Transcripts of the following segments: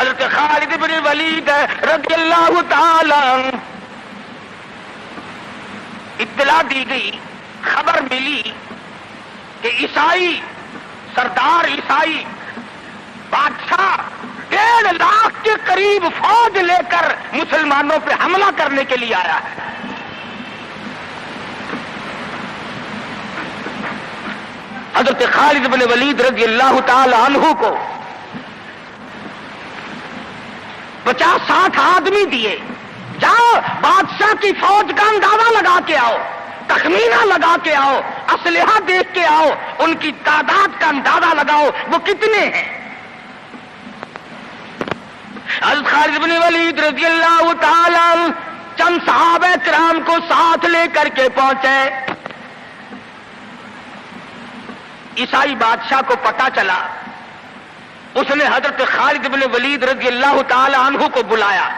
حضرت خالد بن ولید رضی اللہ تعالی عنہ اطلاع دی گئی، خبر ملی کہ عیسائی سردار عیسائی بادشاہ 1.5 لاکھ کے قریب فوج لے کر مسلمانوں پہ حملہ کرنے کے لیے آیا ہے۔ حضرت خالد بن ولید رضی اللہ تعالی عنہ کو 50-60 آدمی دیے، جاؤ بادشاہ کی فوج کا اندازہ لگا کے آؤ، تخمینہ لگا کے آؤ، اسلحہ دیکھ کے آؤ، ان کی تعداد کا اندازہ لگاؤ وہ کتنے ہیں۔ حضرت خالد بن ولید رضی اللہ تعالی عنہ چند صحابہ کرام کو ساتھ لے کر کے پہنچے۔ عیسائی بادشاہ کو پتا چلا، اس نے حضرت خالد بن ولید رضی اللہ تعالی عنہ کو بلایا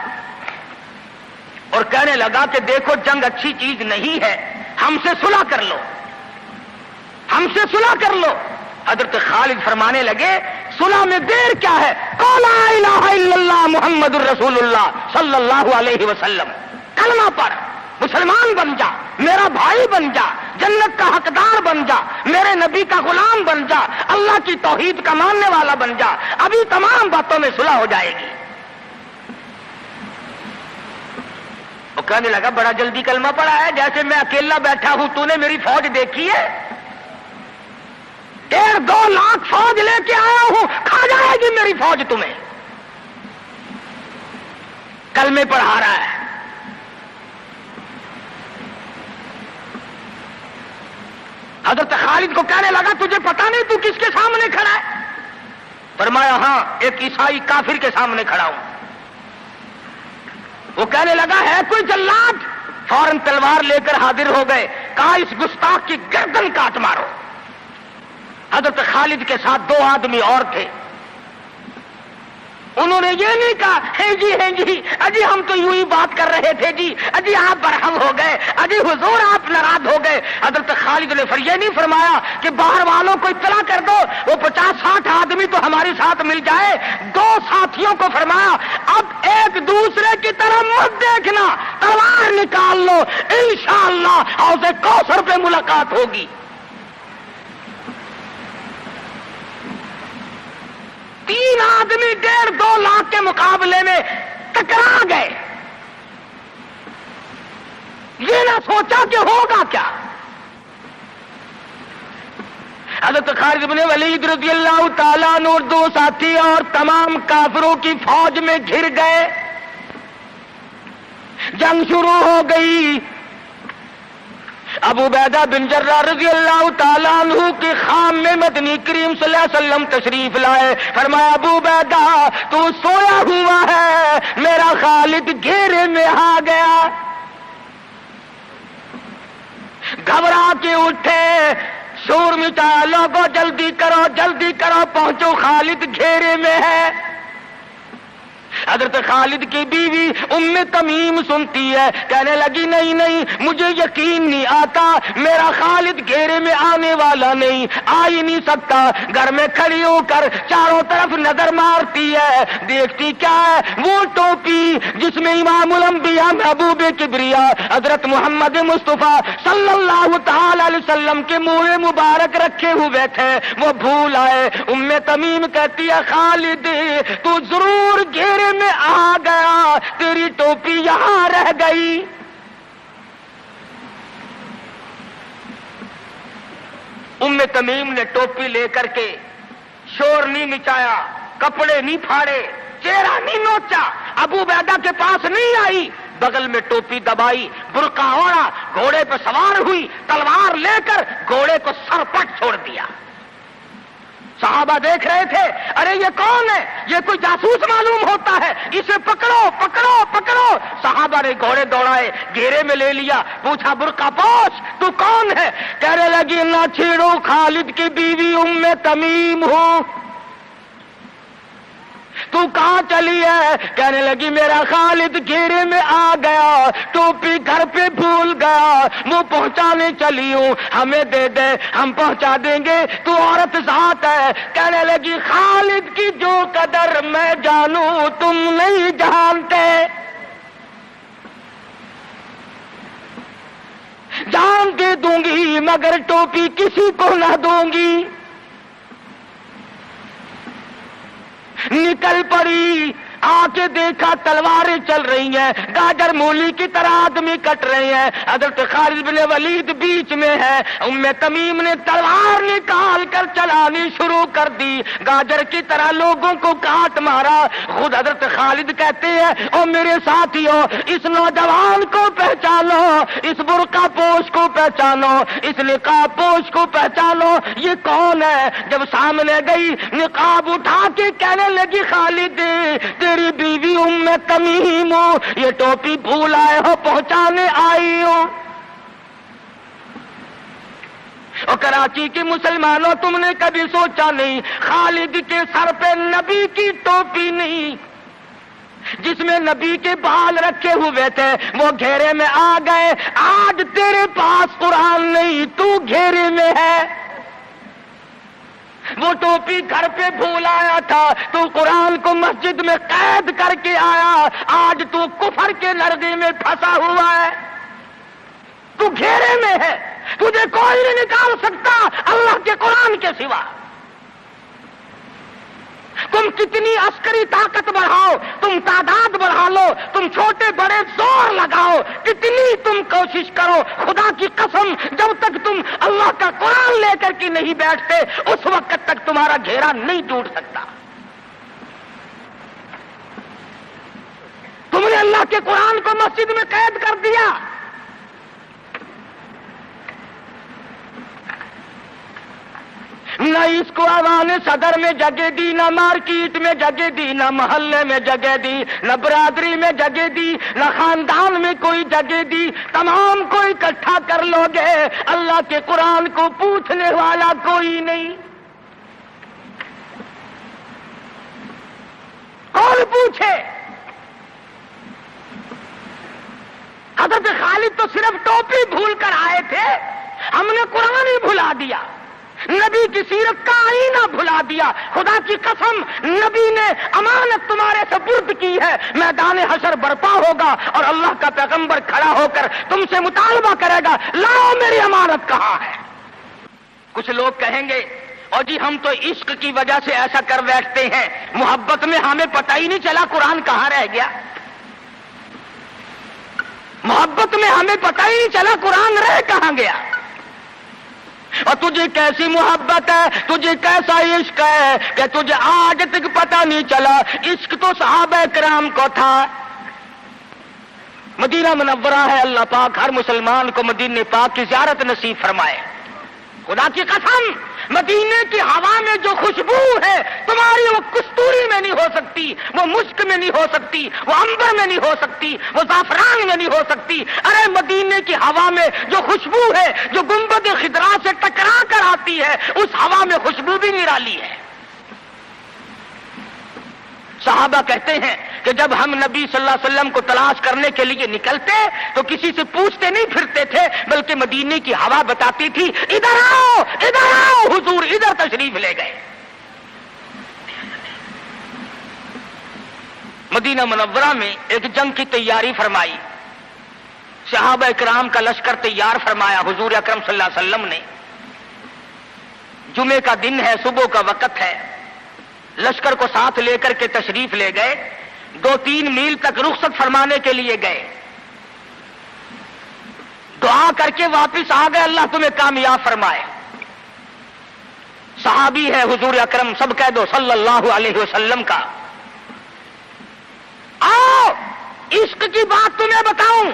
اور کہنے لگا کہ دیکھو جنگ اچھی چیز نہیں ہے، ہم سے صلح کر لو، ہم سے صلح کر لو۔ حضرت خالد فرمانے لگے صلح میں دیر کیا ہے، قول لا الہ الا اللہ محمد الرسول اللہ صلی اللہ علیہ وسلم، کلمہ پڑھ، مسلمان بن جا، میرا بھائی بن جا، جنت کا حقدار بن جا، میرے نبی کا غلام بن جا، اللہ کی توحید کا ماننے والا بن جا، ابھی تمام باتوں میں صلح ہو جائے گی۔ وہ کہنے لگا بڑا جلدی کلمہ پڑھا ہے، جیسے میں اکیلا بیٹھا ہوں، تو نے میری فوج دیکھی ہے؟ 1.5-2 لاکھ فوج لے کے آیا ہوں، کھا جائے گی میری فوج تمہیں۔ کلمے پڑھا رہا ہے۔ حضرت خالد کو کہنے لگا تجھے پتا نہیں تو کس کے سامنے کھڑا ہے؟ فرمایا ہاں ایک عیسائی کافر کے سامنے کھڑا ہوں۔ وہ کہنے لگا ہے کوئی جلاد؟ فوراً تلوار لے کر حاضر ہو گئے، کہا اس گستاخ کی گردن کاٹ مارو۔ حضرت خالد کے ساتھ 2 آدمی اور تھے، انہوں نے یہ نہیں کہا ہے جی اجی ہم تو یوں ہی بات کر رہے تھے جی، اجی آپ برہم ہو گئے، اجی حضور آپ ناراض ہو گئے۔ حضرت خالد نے یہ نہیں فرمایا کہ باہر والوں کو اطلاع کر دو، وہ 50-60 آدمی تو ہمارے ساتھ مل جائے۔ 2 ساتھیوں کو فرمایا اب ایک دوسرے کی طرف مت دیکھنا، تلوار نکال لو، انشاءاللہ حوض کوثر پہ ملاقات ہوگی۔ 3 آدمی 1.5-2 لاکھ کے مقابلے میں ٹکرا گئے، یہ نہ سوچا کہ ہوگا کیا۔ حضرت خالد بن ولید رضی اللہ تعالیٰ عنہ اور 2 ساتھی اور تمام کافروں کی فوج میں گھر گئے، جنگ شروع ہو گئی۔ ابو عبیدہ بن جراح رضی اللہ تعالیٰ عنہ کی خام میں مدنی کریم صلی اللہ علیہ وسلم تشریف لائے، فرمایا ابو عبیدہ تو سویا ہوا ہے، میرا خالد گھیرے میں آ گیا۔ گھبرا کے اٹھے، شور مچایا، لوگوں جلدی کرو پہنچو، خالد گھیرے میں ہے۔ حضرت خالد کی بیوی ام تمیم سنتی ہے، کہنے لگی نہیں مجھے یقین نہیں آتا، میرا خالد گھیرے میں آنے والا نہیں، آ ہی نہیں سکتا۔ گھر میں کھڑی ہو کر چاروں طرف نظر مارتی ہے، دیکھتی کیا ہے؟ وہ ٹوپی جس میں امام الانبیاء محبوب کبریا حضرت محمد مصطفیٰ صلی اللہ تعالی علیہ وسلم کے منہ مبارک رکھے ہوئے تھے، وہ بھول آئے۔ ام تمیم کہتی ہے خالد تو ضرور گھیرے میں آ گیا، تیری ٹوپی یہاں رہ گئی۔ ام تمیم نے ٹوپی لے کر کے شور نہیں مچایا، کپڑے نہیں پھاڑے، چہرہ نہیں نوچا، ابو عبیدہ کے پاس نہیں آئی، بغل میں ٹوپی دبائی، برقع اوڑھا، گھوڑے پہ سوار ہوئی، تلوار لے کر گھوڑے کو سر پٹ چھوڑ دیا۔ صحابہ دیکھ رہے تھے، ارے یہ کون ہے؟ یہ کوئی جاسوس معلوم ہوتا ہے، اسے پکڑو۔ صحابہ نے گھوڑے دوڑائے، گھیرے میں لے لیا، پوچھا برقع پوش تو کون ہے؟ کہنے لگی نہ چھیڑو، خالد کی بیوی ام تمیم ہوں۔ تو کہاں چلی ہے؟ کہنے لگی میرا خالد گھیرے میں آ گیا، ٹوپی گھر پہ بھول گیا، وہ پہنچانے چلی ہوں، ہمیں دے دے ہم پہنچا دیں گے، تو عورت ذات ہے۔ کہنے لگی خالد کی جو قدر مگر میں جانوں تم نہیں جانتے، جان دے دوں گی مگر ٹوپی کسی کو نہ دوں گی۔ نکل پڑی، آ کے دیکھا تلواریں چل رہی ہیں، گاجر مولی کی طرح آدمی کٹ رہے ہیں، حضرت خالد بن ولید بیچ میں ہے، ام تمیم نے تلوار نکال کر چلانی شروع کر دی، گاجر کی طرح لوگوں کو کاٹ مارا۔ خود حضرت خالد کہتے ہیں اور میرے ساتھیوں، اس نوجوان کو پہچانو، اس برقع پوش کو پہچانو، اس نقاب پوش کو پہچانو، یہ کون ہے؟ جب سامنے گئی نقاب اٹھا کے کہنے لگی خالد تیری بیوی ام تمیم ہوں، یہ ٹوپی بھول آئے ہو پہنچانے آئی ہوں۔ اور کراچی کے مسلمانوں تم نے کبھی سوچا نہیں خالد کے سر پہ نبی کی ٹوپی نہیں، جس میں نبی کے بال رکھے ہوئے تھے وہ گھیرے میں آ گئے۔ آج تیرے پاس قرآن نہیں، تو گھیرے میں ہے۔ وہ ٹوپی گھر پہ بھول آیا تھا، تو قرآن کو مسجد میں قید کر کے آیا، آج تو کفر کے نرغے میں پھنسا ہوا ہے، تو گھیرے میں ہے، تجھے کوئی نہیں نکال سکتا اللہ کے قرآن کے سوا۔ تم کتنی عسکری طاقت بڑھاؤ، تم تعداد بڑھا لو، تم چھوٹے بڑے زور لگاؤ، کتنی تم کوشش کرو، خدا کی قسم جب تک تم اللہ کا قرآن لے کر کے نہیں بیٹھتے اس وقت تک تمہارا گھیرا نہیں ٹوٹ سکتا۔ تم نے اللہ کے قرآن کو مسجد میں قید کر دیا۔ نہ اس کو عوام صدر میں جگہ دی، نہ مارکیٹ میں جگہ دی، نہ محلے میں جگہ دی، نہ برادری میں جگہ دی، نہ خاندان میں کوئی جگہ دی، تمام کو اکٹھا کر لو گے اللہ کے قرآن کو پوچھنے والا کوئی نہیں۔ کون پوچھے؟ حضرت خالد تو صرف ٹوپی بھول کر آئے تھے، ہم نے قرآن ہی بھلا دیا، نبی کی سیرت کا آئینہ بھلا دیا۔ خدا کی قسم نبی نے امانت تمہارے سپرد کی ہے، میدان حشر برپا ہوگا اور اللہ کا پیغمبر کھڑا ہو کر تم سے مطالبہ کرے گا لاؤ میری امانت کہاں ہے۔ کچھ لوگ کہیں گے اور جی ہم تو عشق کی وجہ سے ایسا کر بیٹھتے ہیں، محبت میں ہمیں پتہ ہی نہیں چلا قرآن کہاں رہ گیا، محبت میں ہمیں پتہ ہی نہیں چلا قرآن رہ کہاں گیا۔ اور تجھے کیسی محبت ہے، تجھے کیسا عشق ہے کہ تجھے آج تک پتہ نہیں چلا عشق تو صحابہ کرام کو تھا۔ مدینہ منورہ ہے، اللہ پاک ہر مسلمان کو مدینہ پاک کی زیارت نصیب فرمائے۔ خدا کی قسم مدینے کی ہوا میں جو خوشبو ہے تمہاری وہ کستوری میں نہیں ہو سکتی، وہ مشک میں نہیں ہو سکتی، وہ عنبر میں نہیں ہو سکتی، وہ زعفران میں نہیں ہو سکتی۔ ارے مدینے کی ہوا میں جو خوشبو ہے جو گنبد خضرا سے ٹکرا کر آتی ہے اس ہوا میں خوشبو بھی نرالی ہے۔ صحابہ کہتے ہیں کہ جب ہم نبی صلی اللہ علیہ وسلم کو تلاش کرنے کے لیے نکلتے تو کسی سے پوچھتے نہیں پھرتے تھے، بلکہ مدینے کی ہوا بتاتی تھی ادھر آؤ ادھر آؤ، حضور ادھر تشریف لے گئے۔ مدینہ منورہ میں ایک جنگ کی تیاری فرمائی، صحابہ کرام کا لشکر تیار فرمایا، حضور اکرم صلی اللہ علیہ وسلم نے، جمعے کا دن ہے، صبح کا وقت ہے، لشکر کو ساتھ لے کر کے تشریف لے گئے، 2-3 میل تک رخصت فرمانے کے لیے گئے، دعا کر کے واپس آ گئے، اللہ تمہیں کامیاب فرمائے۔ صحابی ہے حضور اکرم، سب کہہ دو صلی اللہ علیہ وسلم کا۔ آؤ عشق کی بات تمہیں بتاؤں،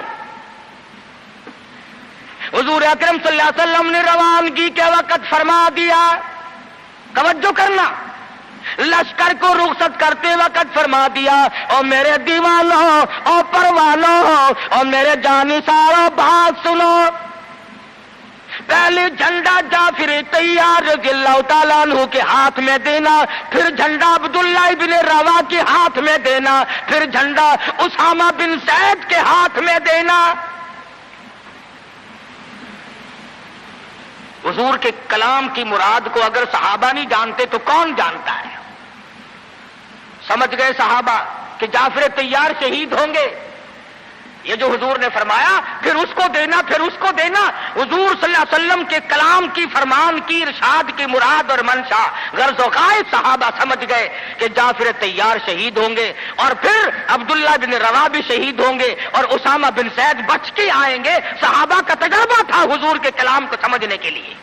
حضور اکرم صلی اللہ علیہ وسلم نے روانگی کے وقت فرما دیا، توجہ کرنا، لشکر کو رخصت کرتے وقت فرما دیا، اور میرے دیوانوں اور پروانوں اور میرے جانثاروں بات سنو، پہلے جھنڈا جعفر طیار رضی اللہ تعالیٰ عنہ کے ہاتھ میں دینا، پھر جھنڈا عبداللہ بن روا کے ہاتھ میں دینا، پھر جھنڈا اسامہ بن زید کے ہاتھ میں دینا۔ حضور کے کلام کی مراد کو اگر صحابہ نہیں جانتے تو کون جانتا ہے؟ سمجھ گئے صحابہ کہ جعفر طیار شہید ہوں گے. یہ جو حضور نے فرمایا پھر اس کو دینا پھر اس کو دینا، حضور صلی اللہ علیہ وسلم کے کلام کی، فرمان کی، ارشاد کی مراد اور منشا غرض و غائب صحابہ سمجھ گئے کہ جعفر طیار شہید ہوں گے، اور پھر عبداللہ بن رواح بھی شہید ہوں گے اور اسامہ بن زید بچ کے آئیں گے. صحابہ کا تجربہ تھا حضور کے کلام کو سمجھنے کے لیے.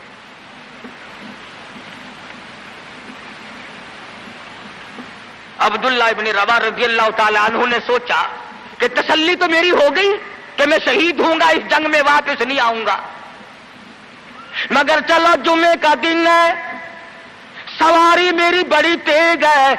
عبداللہ بن رواح رضی اللہ تعالی عنہ نے سوچا کہ تسلی تو میری ہو گئی کہ میں شہید ہوں گا، اس جنگ میں واپس نہیں آؤں گا، مگر چلو جمعے کا دن ہے، سواری میری بڑی تیز ہے،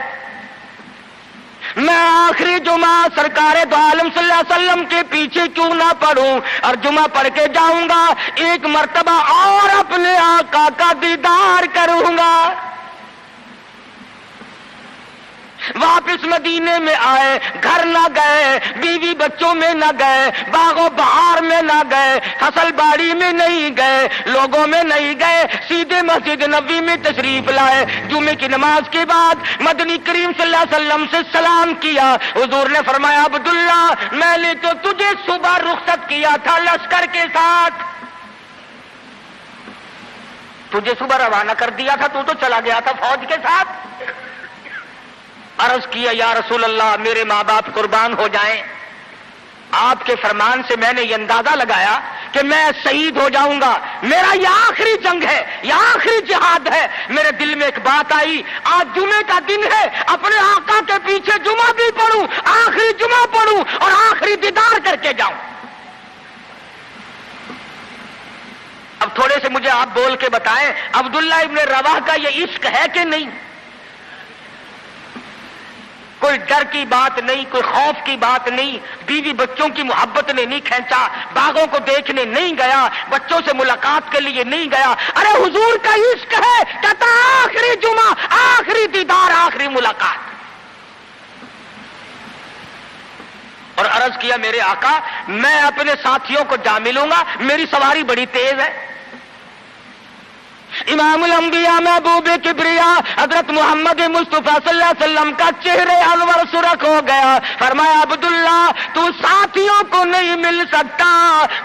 میں آخری جمعہ سرکار دو عالم صلی اللہ علیہ وسلم کے پیچھے کیوں نہ پڑھوں اور جمعہ پڑھ کے جاؤں گا، ایک مرتبہ اور اپنے آقا کا دیدار کروں گا. واپس مدینے میں آئے، گھر نہ گئے، بیوی بچوں میں نہ گئے، باغ و بہار میں نہ گئے، فصل باڑی میں نہیں گئے، لوگوں میں نہیں گئے، سیدھے مسجد نبوی میں تشریف لائے. جمعے کی نماز کے بعد مدنی کریم صلی اللہ علیہ وسلم سے سلام کیا. حضور نے فرمایا عبداللہ میں نے تو تجھے صبح رخصت کیا تھا لشکر کے ساتھ، تجھے صبح روانہ کر دیا تھا، تو چلا گیا تھا فوج کے ساتھ. عرض کیا یا رسول اللہ میرے ماں باپ قربان ہو جائیں، آپ کے فرمان سے میں نے یہ اندازہ لگایا کہ میں شہید ہو جاؤں گا، میرا یہ آخری جنگ ہے، یہ آخری جہاد ہے. میرے دل میں ایک بات آئی، آج جمعے کا دن ہے، اپنے آقا کے پیچھے جمعہ بھی پڑھوں، آخری جمعہ پڑھوں اور آخری دیدار کر کے جاؤں. اب تھوڑے سے مجھے آپ بول کے بتائیں عبداللہ ابن رواح کا یہ عشق ہے کہ نہیں؟ کوئی ڈر کی بات نہیں، کوئی خوف کی بات نہیں، بیوی بچوں کی محبت نے نہیں کھینچا، باغوں کو دیکھنے نہیں گیا، بچوں سے ملاقات کے لیے نہیں گیا. ارے حضور کا عشق ہے، کہتا آخری جمعہ، آخری دیدار، آخری ملاقات. اور عرض کیا میرے آقا میں اپنے ساتھیوں کو جا ملوں گا، میری سواری بڑی تیز ہے. امام الانبیاء محبوب کبریا حضرت محمد مصطفیٰ صلی اللہ علیہ وسلم کا چہرے انور سرخ ہو گیا. فرمایا عبداللہ تو ساتھیوں کو نہیں مل سکتا،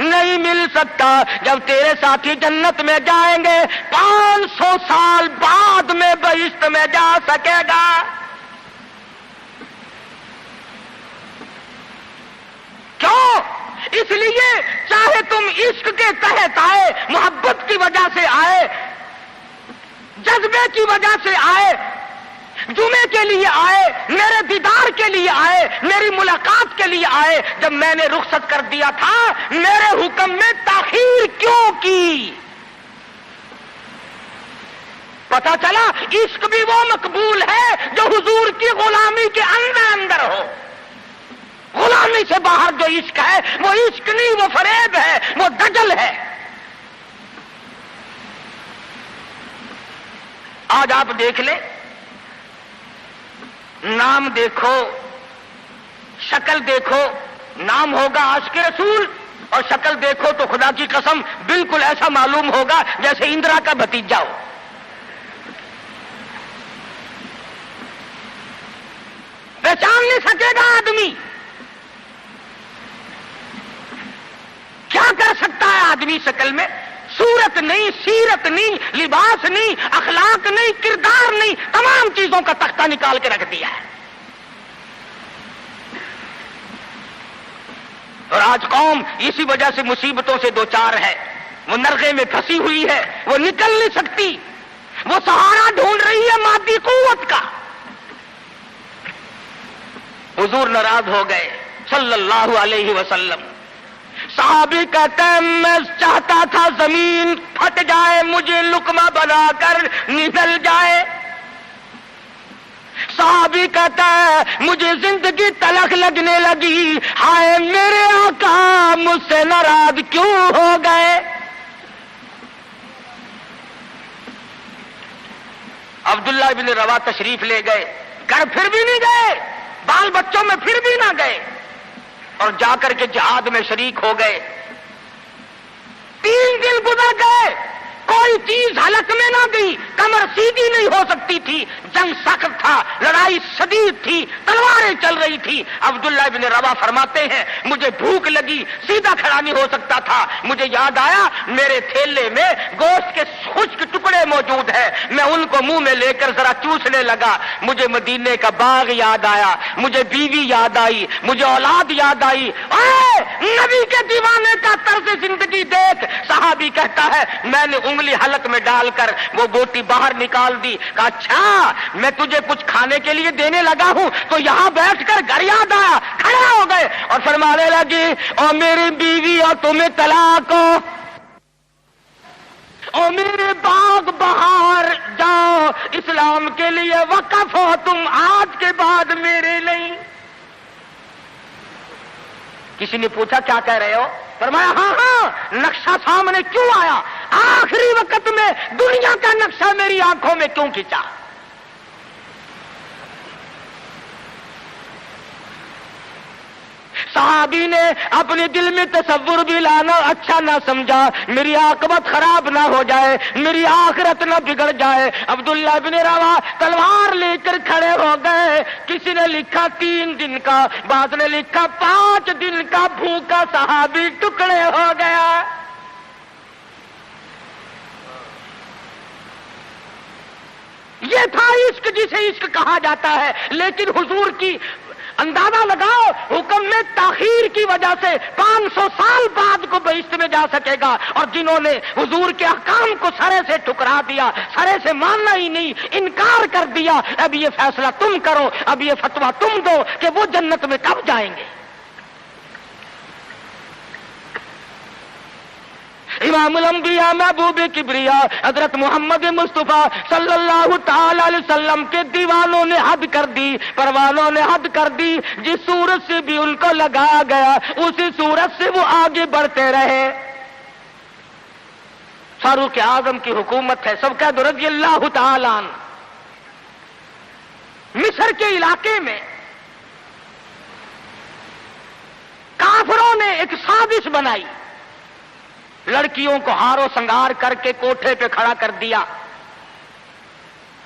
نہیں مل سکتا. جب تیرے ساتھی جنت میں جائیں گے 500 سال بعد میں بہشت میں جا سکے گا. کیوں؟ اس لیے چاہے تم عشق کے تحت آئے، محبت کی وجہ سے آئے، جذبے کی وجہ سے آئے، جمعے کے لیے آئے، میرے دیدار کے لیے آئے، میری ملاقات کے لیے آئے، جب میں نے رخصت کر دیا تھا میرے حکم میں تاخیر کیوں کی؟ پتہ چلا عشق بھی وہ مقبول ہے جو حضور کی غلامی کے اندر ہو. غلامی سے باہر جو عشق ہے وہ عشق نہیں، وہ فریب ہے، وہ دجل ہے. آج آپ دیکھ لیں، نام دیکھو، شکل دیکھو، نام ہوگا عاشق رسول اور شکل دیکھو تو خدا کی قسم بالکل ایسا معلوم ہوگا جیسے اندرا کا بھتیجا ہو. پہچان نہیں سکے گا آدمی. کیا کر سکتا ہے آدمی شکل میں؟ صورت نہیں، سیرت نہیں، لباس نہیں، اخلاق نہیں، کردار نہیں، تمام چیزوں کا تختہ نکال کے رکھ دیا ہے. اور آج قوم اسی وجہ سے مصیبتوں سے دوچار ہے، وہ نرغے میں پھنسی ہوئی ہے، وہ نکل نہیں سکتی، وہ سہارا ڈھونڈ رہی ہے مادی قوت کا. حضور ناراض ہو گئے صلی اللہ علیہ وسلم. صحابی کہتے ہیں میں چاہتا تھا زمین پھٹ جائے، مجھے لقمہ بنا کر نکل جائے. صحابی کہتا ہے مجھے زندگی تلخ لگنے لگی، ہائے میرے آقا مجھ سے ناراض کیوں ہو گئے. عبداللہ ابن رواح تشریف لے گئے، گھر پھر بھی نہیں گئے، بال بچوں میں پھر بھی نہ گئے، اور جا کر کے جہاد میں شریک ہو گئے. 3 دن گزر گئے، کوئی کوئی چیز حلق میں نہ گئی، کمر سیدھی نہیں ہو سکتی تھی، جنگ سخت تھا، لڑائی شدید تھی، تلواریں چل رہی تھی۔ عبداللہ بن روا فرماتے ہیں مجھے بھوک لگی، سیدھا کھڑا نہیں ہو سکتا تھا، مجھے یاد آیا میرے تھیلے میں گوشت کے خشک ٹکڑے موجود ہیں، میں ان کو منہ میں لے کر ذرا چوسنے لگا، مجھے مدینے کا باغ یاد آیا، مجھے بیوی یاد آئی، مجھے اولاد یاد آئی۔ اے نبی کے دیوانے کا طرز زندگی دیکھ۔ صحابی کہتا ہے میں نے انگلی حلق میں ڈال کر وہ بوٹی باہر نکال دی، کہا اچھا میں تجھے کچھ کھانے کے لیے دینے لگا ہوں تو یہاں بیٹھ کر گھر یاد آیا، کھڑے ہو گئے اور فرمانے لگی اور میری بیوی اور تمہیں طلاق ہو، اور میرے باغ بہار جاؤ، اسلام کے لیے وقف ہو تم، آج کے بعد میرے نہیں۔ کسی نے پوچھا کیا کہہ رہے ہو؟ فرمایا ہاں ہاں، نقشہ سامنے کیوں آیا؟ آخری وقت میں دنیا کا نقشہ میری آنکھوں میں کیوں کھینچا؟ صحابی نے اپنے دل میں تصور بھی لانا اچھا نہ سمجھا، میری عاقبت خراب نہ ہو جائے، میری آخرت نہ بگڑ جائے۔ عبداللہ بن روا تلوار لے کر کھڑے ہو گئے، کسی نے لکھا 3 دن کا، بعض نے لکھا 5 دن کا بھوکا صحابی ٹکڑے ہو گیا۔ یہ تھا عشق جسے عشق کہا جاتا ہے، لیکن حضور کی اندازہ لگاؤ حکم میں تاخیر کی وجہ سے 500 سال بعد کو بہشت میں جا سکے گا، اور جنہوں نے حضور کے احکام کو سرے سے ٹھکرا دیا، سرے سے ماننا ہی نہیں، انکار کر دیا، اب یہ فیصلہ تم کرو، اب یہ فتویٰ تم دو کہ وہ جنت میں کب جائیں گے۔ امام الانبیاء محبوب کبریا حضرت محمد مصطفیٰ صلی اللہ تعالی علیہ وسلم کے دیوانوں نے حد کر دی، پروانوں نے حد کر دی، جس صورت سے بھی ان کو لگایا گیا اسی صورت سے وہ آگے بڑھتے رہے۔ فاروق اعظم کی حکومت ہے، سب کہہ دو رضی اللہ تعالی عنہ۔ مصر کے علاقے میں کافروں نے ایک سازش بنائی، لڑکیوں کو ہار و سنگار کر کے کوٹھے پہ کھڑا کر دیا۔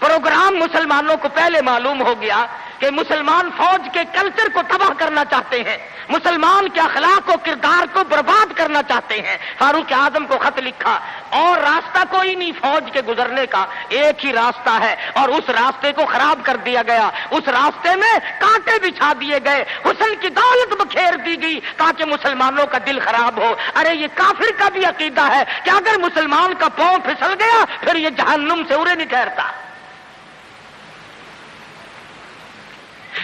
پروگرام مسلمانوں کو پہلے معلوم ہو گیا کہ مسلمان فوج کے کلچر کو تباہ کرنا چاہتے ہیں، مسلمان کے اخلاق و کردار کو برباد کرنا چاہتے ہیں۔ فاروق اعظم کو خط لکھا، اور راستہ کوئی نہیں فوج کے گزرنے کا، ایک ہی راستہ ہے، اور اس راستے کو خراب کر دیا گیا، اس راستے میں کانٹے بچھا دیے گئے، حسن کی دولت بکھیر دی گئی تاکہ مسلمانوں کا دل خراب ہو۔ ارے یہ کافر کا بھی عقیدہ ہے کہ اگر مسلمان کا پاؤں پھسل گیا پھر یہ جہنم سے اڑے نہیں ٹھہرتا۔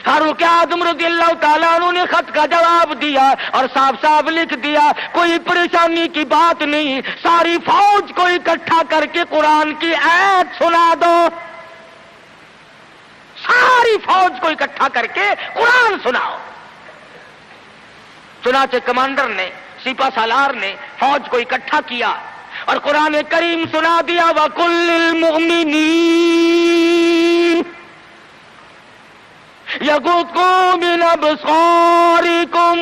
فاروق اعظم رضی اللہ تعالیٰ عنہ نے خط کا جواب دیا اور صاف صاف لکھ دیا کوئی پریشانی کی بات نہیں، ساری فوج کو اکٹھا کر کے قرآن کی آیت سنا دو، ساری فوج کو اکٹھا کر کے قرآن سناؤ۔ چنانچہ کمانڈر نے، سپہ سالار نے فوج کو اکٹھا کیا اور قرآن کریم سنا دیا، وَقُلْ لِلْمُؤْمِنِينَ يَغُضُّوا مِنْ أَبْصَارِكُمْ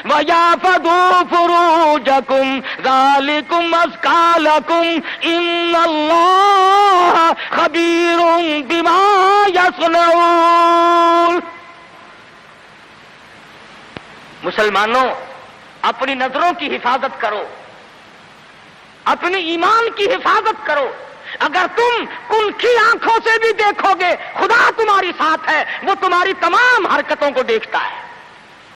وَيَحْفَظُوا فُرُوجَكُمْ ذَلِكُمْ أَزْكَىٰ لَكُمْ إِنَّ اللَّهَ خَبِيرٌ بِمَا يَصْنَعُونَ۔ مسلمانوں، اپنی نظروں کی حفاظت کرو، اپنی ایمان کی حفاظت کرو۔ اگر تم کنکھی آنکھوں سے بھی دیکھو گے خدا تمہاری ساتھ ہے، وہ تمہاری تمام حرکتوں کو دیکھتا ہے۔